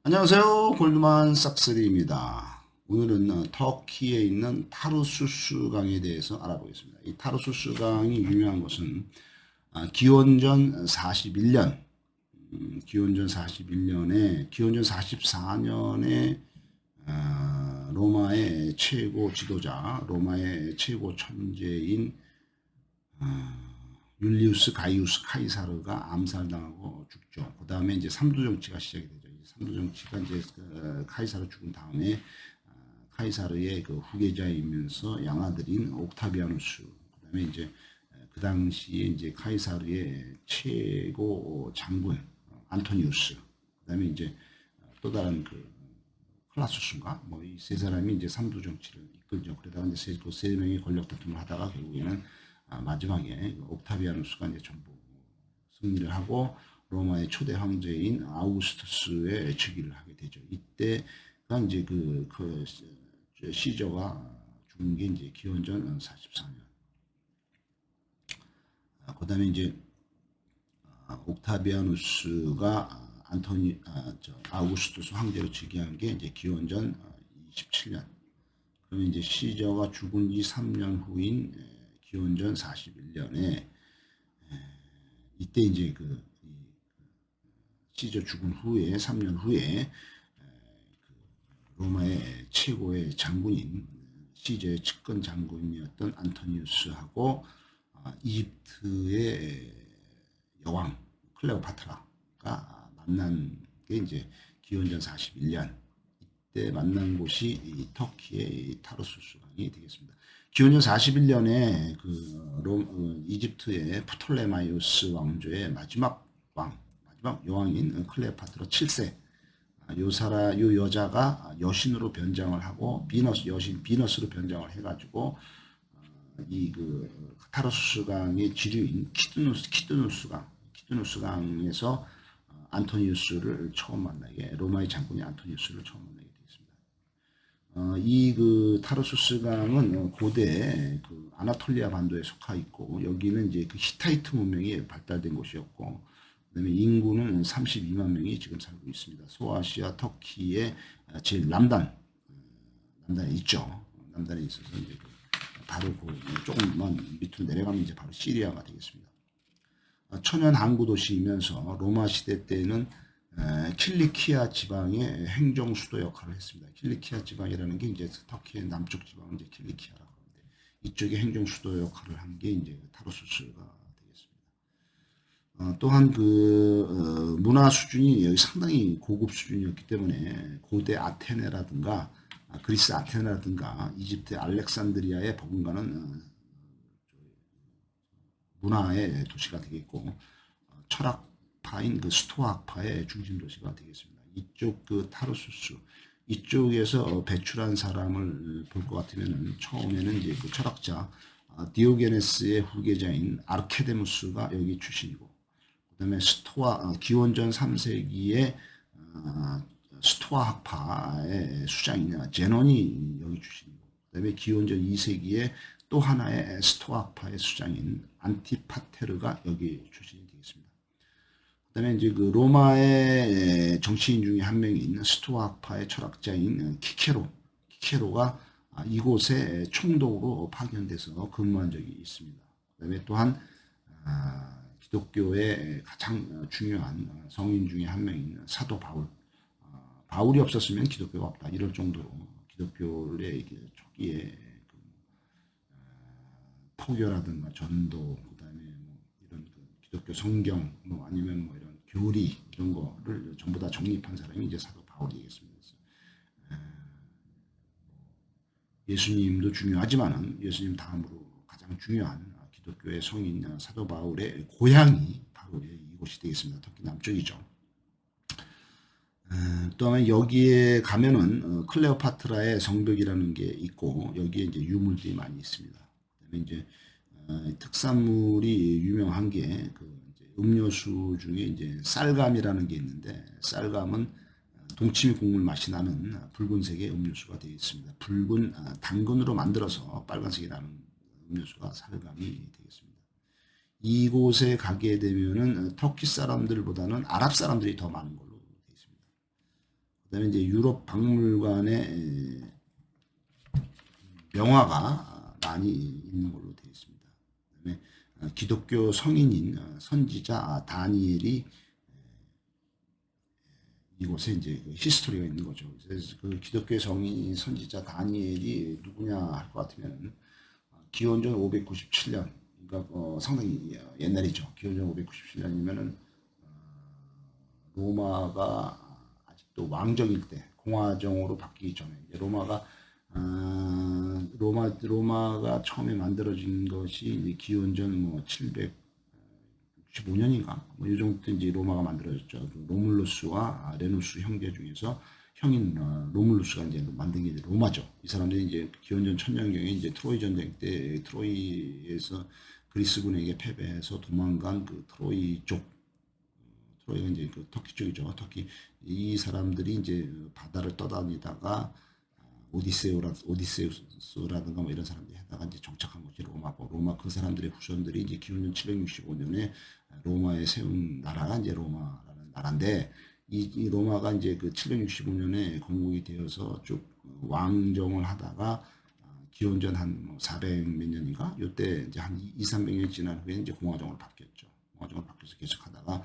안녕하세요. 골드만삭스입니다. 오늘은 터키에 있는 타르수스 강에 대해서 알아보겠습니다. 이 타르수스 강이 유명한 것은 기원전 41년, 기원전 41년에, 기원전 44년에 로마의 최고 지도자, 로마의 최고 천재인 율리우스 가이우스 카이사르가 암살당하고 죽죠. 그 다음에 이제 삼두 정치가 시작이 되죠. 삼두 정치가 이제 카이사르 죽은 다음에 카이사르의 그 후계자이면서 양아들인 옥타비아누스, 그 다음에 이제 그 당시에 이제 카이사르의 최고 장군 안토니우스, 그 다음에 이제 또 다른 그 클라수스인가 뭐 이 세 사람이 이제 삼두 정치를 이끌죠. 그러다가 이제 그세 명이 권력 다툼을 하다가 결국에는 마지막에 옥타비아누스가 이제 전부 승리를 하고 로마의 초대 황제인 아우구스투스의 즉위를 하게 되죠. 이때가 이제 그 시저가 죽은 게 이제 기원전 44년. 그다음에 이제 옥타비아누스가 아우구스투스 황제로 즉위한 게 이제 기원전 27년. 그러면 이제 시저가 죽은 지 3년 후인 기원전 41년에 이때 이제 시저 죽은 후에 3년 후에 로마의 최고의 장군인 시저의 측근 장군이었던 안토니우스하고 이집트의 여왕 클레오파트라가 만난 게 이제 기원전 41년. 이때 만난 곳이 이 터키의 타르수스 강이 되겠습니다. 기원전 41년에 이집트의 프톨레마이오스 왕조의 마지막 여왕인 클레오파트라 7세, 요 여자가 여신으로 변장을 하고 여신 비너스로 변장을 해가지고 타르수스 강의 지류인 키드누스 강에서 안토니우스를 처음 만나게, 로마의 장군이 안토니우스를 처음 만나게 되겠습니다. 타르수스 강은 고대 아나톨리아 반도에 속하 있고, 여기는 이제 히타이트 문명이 발달된 곳이었고, 그다음에 인구는 32만 명이 지금 살고 있습니다. 소아시아 터키의 제일 남단에 있죠. 남단에 있어서 이제 바로 조금만 밑으로 내려가면 이제 바로 시리아가 되겠습니다. 천연 항구 도시이면서 로마 시대 때는 킬리키아 지방의 행정 수도 역할을 했습니다. 킬리키아 지방이라는 게 이제 터키의 남쪽 지방은 이제 킬리키아라고 하는데, 이쪽에 행정 수도 역할을 한 게 이제 타르수스가 되겠습니다. 또한 문화 수준이 여기 상당히 고급 수준이었기 때문에 고대 아테네라든가 그리스 아테네라든가 이집트 알렉산드리아의 버금가는 문화의 도시가 되겠고, 철학파인 스토아파의 중심 도시가 되겠습니다. 이쪽 타르수스 이쪽에서 배출한 사람을 볼 것 같으면 처음에는 이제 철학자 디오게네스의 후계자인 아르케데무스가 여기 출신이고, 그다음에 기원전 3세기에 스토아 학파의 수장인 제논이 여기 출신이고, 그다음에 기원전 2세기에 또 하나의 스토아 학파의 수장인 안티파테르가 여기 출신이 되겠습니다. 그다음에 이제 로마의 정치인 중에 한 명인 스토아 학파의 철학자인 키케로가 이곳에 총독으로 파견돼서 근무한 적이 있습니다. 그다음에 또한 기독교의 가장 중요한 성인 중에 한 명인 사도 바울이 없었으면 기독교가 없다, 이럴 정도로 기독교의 초기에 포교라든가 전도, 그다음에 이런 기독교 성경, 아니면 이런 교리, 이런 거를 전부 다 정립한 사람이 이제 사도 바울이겠습니다. 예수님도 중요하지만은 예수님 다음으로 가장 중요한 기독교의 성인 사도 바울의 고향이 바로 이곳이 되겠습니다. 터키 남쪽이죠. 또한 여기에 가면은 클레오파트라의 성벽이라는 게 있고, 여기에 이제 유물들이 많이 있습니다. 그다음에 이제 특산물이 유명한 게 이제 음료수 중에 이제 쌀감이라는 게 있는데, 쌀감은 동치미 국물 맛이 나는 붉은색의 음료수가 되어 있습니다. 붉은 당근으로 만들어서 빨간색이 나는 음료수가 쌀감이 되겠습니다. 이곳에 가게 되면은 터키 사람들보다는 아랍 사람들이 더 많은 걸로 되어 있습니다. 그다음에 이제 유럽 박물관에 명화가 많이 있는 걸로 되어 있습니다. 그다음에 기독교 성인인 선지자 다니엘이 이곳에 이제 그 히스토리가 있는 거죠. 그래서 그 기독교 성인 선지자 다니엘이 누구냐 할 것 같으면 기원전 597년, 그러니까 상당히 옛날이죠. 기원전 597년이면은 로마가 아직도 왕정일 때 공화정으로 바뀌기 전에 이제 로마가 처음에 만들어진 것이 이제 기원전 뭐 765년인가 뭐 이 정도 때 이제 로마가 만들어졌죠. 로물루스와 레누스 형제 중에서 형인 로물루스가 이제 만든 게 이제 로마죠. 이 사람들이 이제 기원전 1000년경에 이제 트로이 전쟁 때 트로이에서 그리스군에게 패배해서 도망간 그 트로이 쪽, 트로이가 이제 그 터키 쪽이죠. 터키 이 사람들이 이제 바다를 떠다니다가 오디세우스라든가 뭐 이런 사람들이 하다가 이제 정착한 것이 로마고, 로마 그 사람들의 후손들이 이제 기원전 765년에 로마에 세운 나라가 이제 로마라는 나라인데, 이 로마가 이제 그 765년에 건국이 되어서 쭉 왕정을 하다가 기원전 한 400 몇 년인가 요때 이제 한 200~300년 지난 후에 이제 공화정으로 바뀌었죠. 공화정으로 바뀌어서 계속 하다가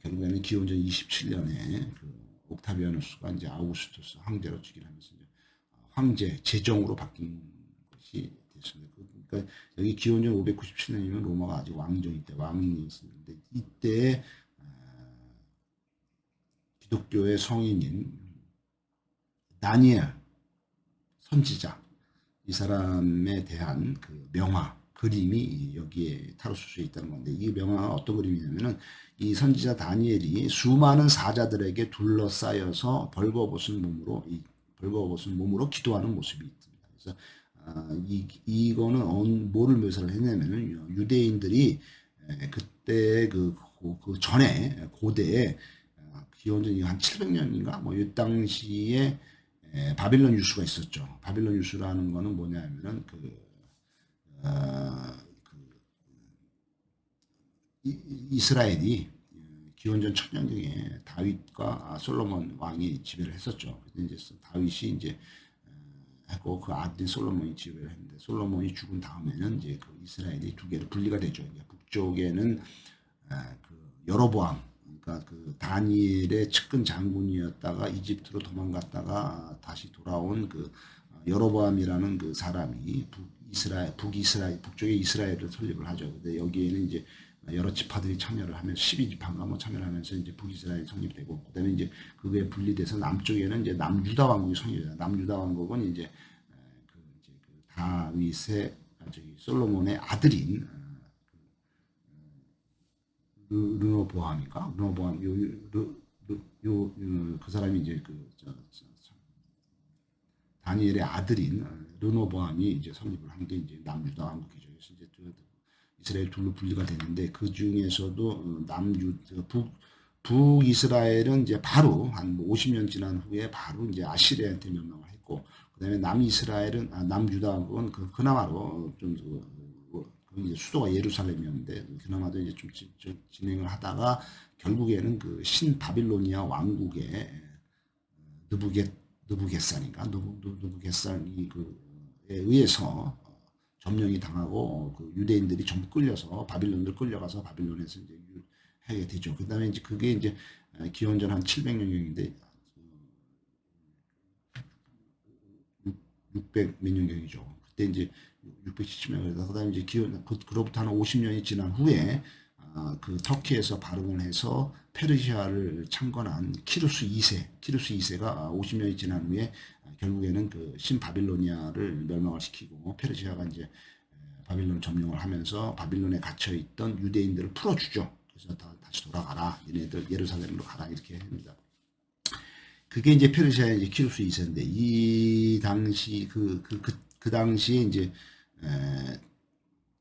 결국에는 기원전 27년에 그 옥타비아누스가 이제 아우구스투스 황제로 즉위를 하면서 이제 황제 제정으로 바뀐 것이 됐습니다. 그러니까 여기 기원전 597년이면 로마가 아직 왕정일 때 왕이 있었는데, 이때 기독교의 성인인 다니엘 선지자, 이 사람에 대한 그 명화 그림이 여기에 타로스에 있다는 건데, 이 명화가 어떤 그림이냐면은 이 선지자 다니엘이 수많은 사자들에게 둘러싸여서 벌거벗은 몸으로 기도하는 모습이 있습니다. 그래서 이거는 뭐를 묘사를 했냐면은 유대인들이 그때 그 전에 고대에 기원전 한 700년인가 뭐 이 당시에 바빌론 유수가 있었죠. 바빌론 유수라는 거는 뭐냐면은 이스라엘이 기원전 1000년경에 다윗과 솔로몬 왕이 지배를 했었죠. 그래서 이제 다윗이 이제 하고 그 아들 솔로몬이 지배를 했는데, 솔로몬이 죽은 다음에는 이제 그 이스라엘이 두 개로 분리가 되죠. 이제 북쪽에는 그 여로보암, 그러니까 그 다니엘의 측근 장군이었다가 이집트로 도망갔다가 다시 돌아온 그 여로보암이라는 그 사람이 북쪽에 이스라엘을 설립을 하죠. 근데 여기에는 이제 여러 지파들이 참여를 하면서 12지파인가 뭐 참여를 하면서 이제 북이스라엘이 성립되고, 그다음에 이제 그게 분리돼서 남쪽에는 이제 남유다 왕국이 성립돼요. 남유다 왕국은 이제 그 다윗의 솔로몬의 아들인 르노보암인가? 르노보암 그 사람이 이제 다니엘의 아들인 르노보암이 이제 설립을 한 게 이제 남유다 왕국이죠. 그래서 이제 이스라엘 둘로 분리가 되는데, 그 중에서도 북이스라엘은 이제 바로 한 50년 지난 후에 바로 이제 아시리아한테 멸망을 했고, 그다음에 남이스라엘은 남유다 왕국은 그나마로 좀 이제 수도가 예루살렘이었는데 그나마도 이제 좀 진행을 하다가 결국에는 그 신바빌로니아 왕국의 느부겟살인가 느부겟살이 그에 의해서 점령이 당하고 그 유대인들이 전부 끌려서 바빌론을 끌려가서 바빌론에서 이제 하게 되죠. 그다음에 이제 그게 이제 기원전 한 700년경인데 600 몇 년경이죠. 그때 이제 670년, 그다음에 이제 그로부터 한 50년이 지난 후에 그 터키에서 발흥을 해서 페르시아를 창건한 키루스 2세가 50년이 지난 후에 결국에는 그 신바빌로니아를 멸망을 시키고, 페르시아가 이제 바빌론 점령을 하면서 바빌론에 갇혀 있던 유대인들을 풀어주죠. 그래서 다시 돌아가라, 얘네들 예루살렘으로 가라, 이렇게 합니다. 그게 이제 페르시아의 이제 키루스 2세인데, 이 당시 그 당시에 이제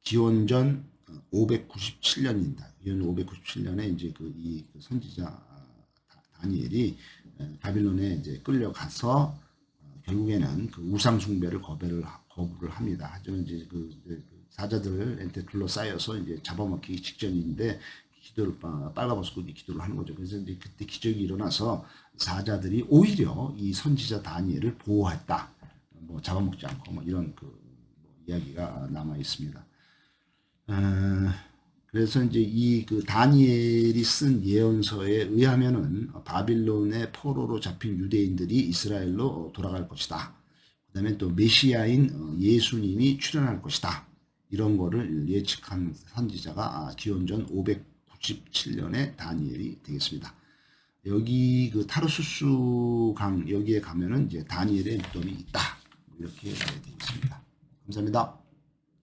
기원전 597년입니다. 기원전 597년에 이제 이 선지자 다니엘이 바빌론에 이제 끌려가서 결국에는 그 우상 숭배를 거부를 합니다. 하지만 이제 그 사자들한테 둘러싸여서 이제 잡아먹히기 직전인데, 기도를 빨가벗고 기도를 하는 거죠. 그래서 이제 그때 기적이 일어나서 사자들이 오히려 이 선지자 다니엘을 보호했다. 뭐 잡아먹지 않고 뭐 이런 이야기가 남아 있습니다. 그래서 이제 이 다니엘이 쓴 예언서에 의하면은 바빌론의 포로로 잡힌 유대인들이 이스라엘로 돌아갈 것이다. 그다음에 또 메시아인 예수님이 출현할 것이다. 이런 거를 예측한 선지자가 기원전 597년에 다니엘이 되겠습니다. 여기 타르수스 강 여기에 가면은 이제 다니엘의 무덤이 있다. 이렇게 되겠습니다. 감사합니다.